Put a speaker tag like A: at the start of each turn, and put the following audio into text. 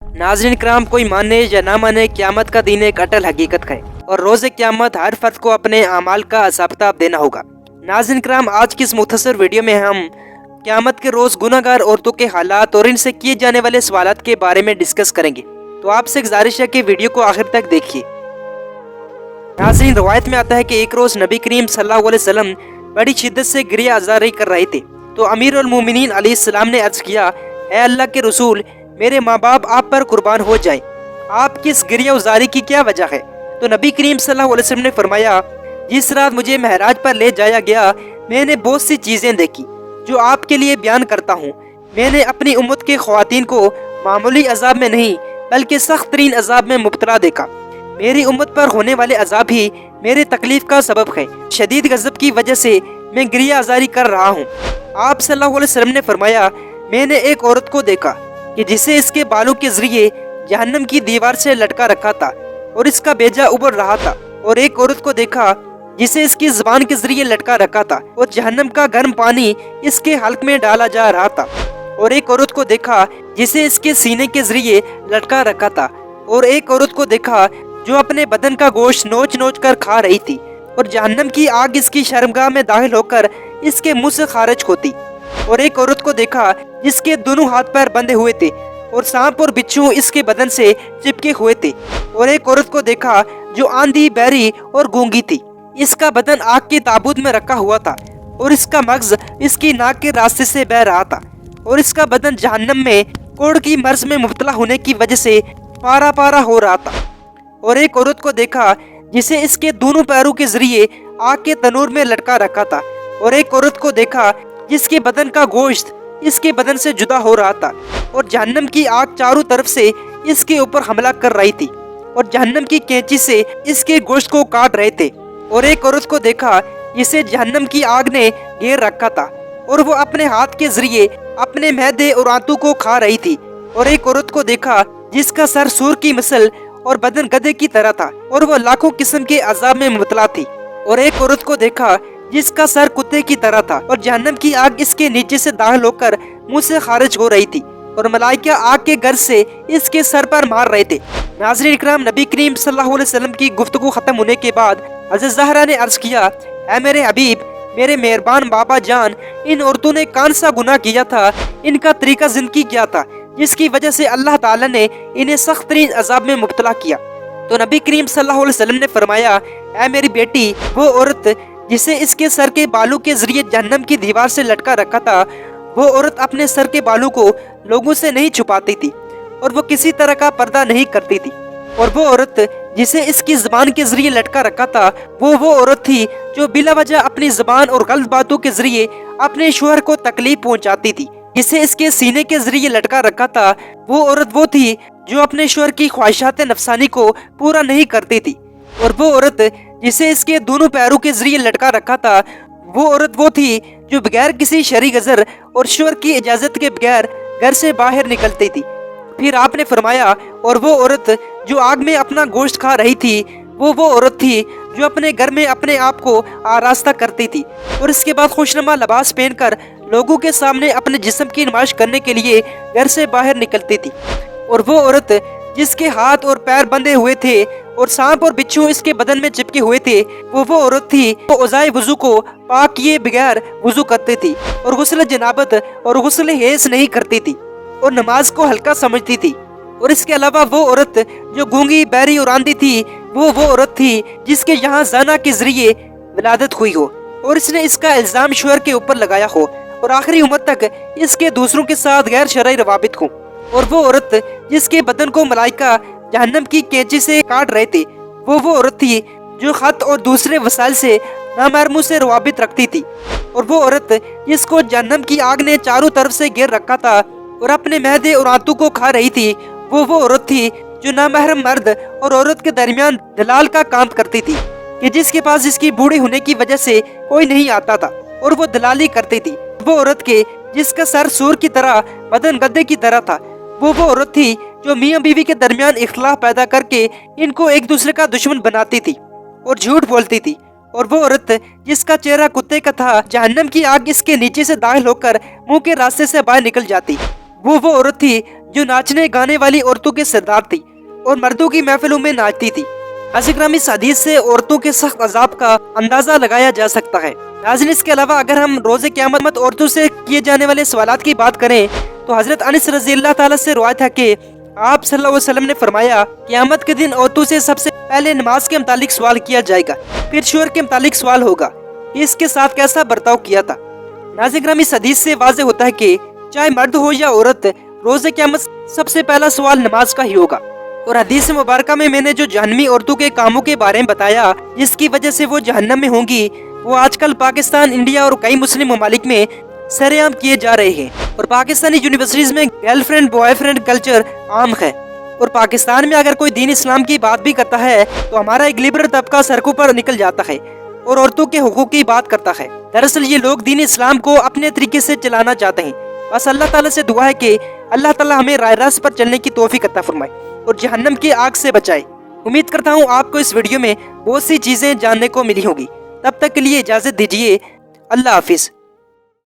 A: नाज़रीन कराम, कोई माने या ना माने, क़यामत का दिन एक अटल हकीकत है और रोज़ क़यामत हर फर्द को अपने अमाल का हिसाब देना होगा। नाज़रीन कराम, आज की इस मुख्तसर वीडियो में हम क़यामत के रोज़ गुनाहगार औरतों के हालात और इनसे किए जाने वाले सवालात के बारे में डिस्कस करेंगे। तो आपसे गुजारिश है कि वीडियो को आखिर तक देखिए। नाज़रीन, रवायत में आता है कि एक रोज़ नबी करीम सल्लल्लाहु अलैहि वसल्लम बड़ी शिद्दत से गिरिया अज़ारी कर रहे थे, तो अमीरुल मोमिनीन अलैहिस्सलाम ने अर्ज़ किया, ऐ अल्लाह के रसूल, मेरे माँ बाप आप पर कुर्बान हो जाएं, आपकी इस गिरिया उजारी की क्या वजह है? तो नबी करीम सल्लल्लाहु अलैहि वसल्लम ने फरमाया, जिस रात मुझे महराज पर ले जाया गया, मैंने बहुत सी चीज़ें देखी जो आपके लिए बयान करता हूँ। मैंने अपनी उम्मत के ख्वातीन को मामूली अजाब में नहीं बल्कि सख्त तरीन अजाब में मुब्तला देखा। मेरी उम्मत पर होने वाले अजाब ही मेरे तकलीफ का सबब है। शदीद गज़ब की वजह से मैं गिरिया अजारी कर रहा हूँ। आप सल्लल्लाहु अलैहि वसल्लम ने फरमाया, मैंने एक औरत को देखा कि जिसे इसके बालों के जरिए जहन्नम की दीवार से लटका रखा था और इसका बेजा उबर रहा था, और एक औरत को देखा जिसे इसकी जुबान के जरिए लटका रखा था और जहन्नम का गर्म पानी इसके हल्क में डाला जा रहा था, और एक औरत को देखा जिसे इसके सीने के जरिए लटका रखा था, और एक औरत को देखा जो अपने बदन का गोश्त नोच नोच कर खा रही थी, और जहन्नम की आग इसकी शर्मगाह में दाखिल होकर इसके मुंह से खारिज होती, और एक औरत को देखा जिसके दोनों हाथ पैर बंधे हुए थे और सांप और बिच्छू इसके बदन से चिपके हुए थे, और एक औरत को देखा जो आंधी, बहरी और गूंगी थी। इसका बदन आग के ताबूत में रखा हुआ था और इसका मगज इसकी नाक के रास्ते से बह रहा था, और इसका बदन जहन्नम में कोढ़ की मर्ज में मुब्तला होने की वजह से पारा पारा हो रहा था। और एक औरत को देखा जिसे इसके दोनों पैरों के जरिए आग के तनूर में लटका रखा था, और एक औरत को देखा जिसके बदन का गोश्त इसके बदन से जुदा हो रहा था, और जहन्नम की आग चारों तरफ से इसके ऊपर हमला कर रही थी और जहन्नम की कैंची से इसके गोश्त को काट रहे थे। और एक औरत को देखा जिसे जहन्नम की आग ने घेर रखा था और वो अपने हाथ के जरिए अपने मैदे और आंतों को खा रही थी। और एक औरत को देखा जिसका सर सूर की मिसल और बदन गधे की तरह था और वो लाखों किस्म के अजाब में मुबतला थी। और एक औरत को देखा जिसका सर कुत्ते की तरह था और जहन्नम की आग इसके नीचे से दाखिल होकर मुंह से खारिज हो रही थी, और मलाइका आग के गर्ज से इसके सर पर मार रहे थे। नाज़रीन इकराम, नबी करीम सल्लल्लाहु अलैहि वसल्लम की गुफ्तगू खत्म होने के बाद हज़रत ज़हरा ने अर्ज किया, ऐ मेरे हबीब, मेरे मेहरबान बाबा जान, इन औरतों ने कौन सा गुनाह किया था? इनका तरीका जिंदगी क्या था जिसकी वजह से अल्लाह ताला ने इन्हें सख्त तरीन अजाब में मुब्तला किया? तो नबी करीम सल्लल्लाहु अलैहि वसल्लम ने फरमाया, ऐ मेरी बेटी, वो औरत जिसे इसके सर के बालों के जरिए जहन्नम की दीवार से लटका रखा था, वो औरत अपने सर के बालों को लोगों से नहीं छुपाती थी और वो किसी तरह का पर्दा नहीं करती थी, और वो औरत जिसे इसकी जुबान के जरिए लटका रखा था, वो औरत थी जो बिला वजह अपनी जुबान और गलत बातों के जरिए अपने शोहर को तकलीफ पहुंचाती थी। जिसे इसके सीने के जरिए लटका रखा था, वो औरत वो थी जो अपने शोहर की ख्वाहिशात नफसानी को पूरा नहीं करती थी, और वो औरत जिसे इसके दोनों पैरों के जरिए लटका रखा था, वो औरत वो थी जो बगैर किसी शरई गजर और शोहर की इजाजत के बगैर घर से बाहर निकलती थी। फिर आपने फरमाया, और वो औरत जो आग में अपना गोश्त खा रही थी, वो औरत थी जो अपने घर में अपने आप को आरास्ता करती थी और इसके बाद खुशनुमा लिबास पहनकर लोगों के सामने अपने जिस्म की नुमाइश करने के लिए घर से बाहर निकलती थी। और वो औरत जिसके हाथ और पैर बंधे हुए थे और सांप और बिच्छू इसके बदन में चिपके हुए थे, वो औरत थी वो औज़ाए वुज़ू को पाक किए बगैर वुज़ू करती थी और गुस्ल जनाबत और गुस्ल हेस नहीं करती थी और नमाज को हल्का समझती थी। और इसके अलावा वो औरत जो गूंगी, बहरी और आंधी थी, वो औरत थी जिसके यहाँ ज़ना के जरिए विलादत हुई हो और इसने इसका इल्ज़ाम शोहर के ऊपर लगाया हो और आखिरी उम्र तक इसके दूसरों के साथ गैर शरई रवाबित हो। और वो औरत जिसके बदन को मलाइका जहन्नम की कैंची से काट रहे थे, वो औरत थी जो खत और दूसरे वसाइल से नामहरमों से रवाबित रखती थी। और वो औरत जिसको जहन्नम की आग ने चारों तरफ से घेर रखा था और अपने मैदे और आंतों को खा रही थी, वो औरत थी जो नामहरम मर्द और औरत के दरमियान दलाल का काम करती थी, कि जिसके पास इसकी बूढ़ी होने की वजह से कोई नहीं आता था और वो दलाली करती थी। वो औरत के जिसका सर सूर की तरह, बदन गद्दे की तरह था, वो औरत थी जो मियाँ बीवी के दरमियान इख्तिलाफ पैदा करके इनको एक दूसरे का दुश्मन बनाती थी और झूठ बोलती थी। और वो औरत जिसका चेहरा कुत्ते का था, जहन्नम की आग इसके नीचे से दाखिल होकर मुंह के रास्ते से बाहर निकल जाती। वो औरत थी जो नाचने गाने वाली औरतों के सरदार थी और मर्दों की महफिलों में नाचती थी। नाज़रीन, इस हदीस से औरतों के सख्त अजाब का अंदाजा लगाया जा सकता है। नाज़रीन, इसके अलावा अगर हम रोज़े क़यामत औरतों से किए जाने वाले सवालात की बात करें तो हजरत अनस रज़ी अल्लाह ताला से रिवायत है कि आप सल्लल्लाहु अलैहि वसल्लम ने फरमाया, क़यामत के दिन औरतों से सबसे पहले नमाज के मुतालिक सवाल किया जाएगा, फिर शोहर के मुतालिक सवाल होगा कि इसके साथ कैसा बर्ताव किया था। नाज़रीन, इस हदीस से वाज़ेह होता है कि चाहे मर्द हो या औरत, रोज़े क़यामत सबसे पहला सवाल नमाज का ही होगा। और हदीस मुबारका में मैंने जो जहन्नमी औरतों के कामों के बारे में बताया जिसकी वजह से वो जहन्नम में होंगी, वो आजकल पाकिस्तान, इंडिया और कई मुस्लिम ममालिक में सरेआम किए जा रहे हैं। और पाकिस्तानी यूनिवर्सिटीज में गर्लफ्रेंड बॉयफ्रेंड कल्चर आम है। और पाकिस्तान में अगर कोई दीन इस्लाम की बात भी करता है तो हमारा एक लिबरल तबका सड़कों पर निकल जाता है और औरतों के हुकूक की बात करता है। दरअसल ये लोग दीन इस्लाम को अपने तरीके से चलाना चाहते हैं। बस अल्लाह ताला से दुआ है कि अल्लाह ताला हमें राह रास्त पर चलने की तौफीक अता फरमाए और जहन्नम की आग से बचाए। उम्मीद करता हूँ आपको इस वीडियो में बहुत सी चीजें जानने को मिली होंगी। तब तक के लिए इजाजत दीजिए। अल्लाह हाफिज।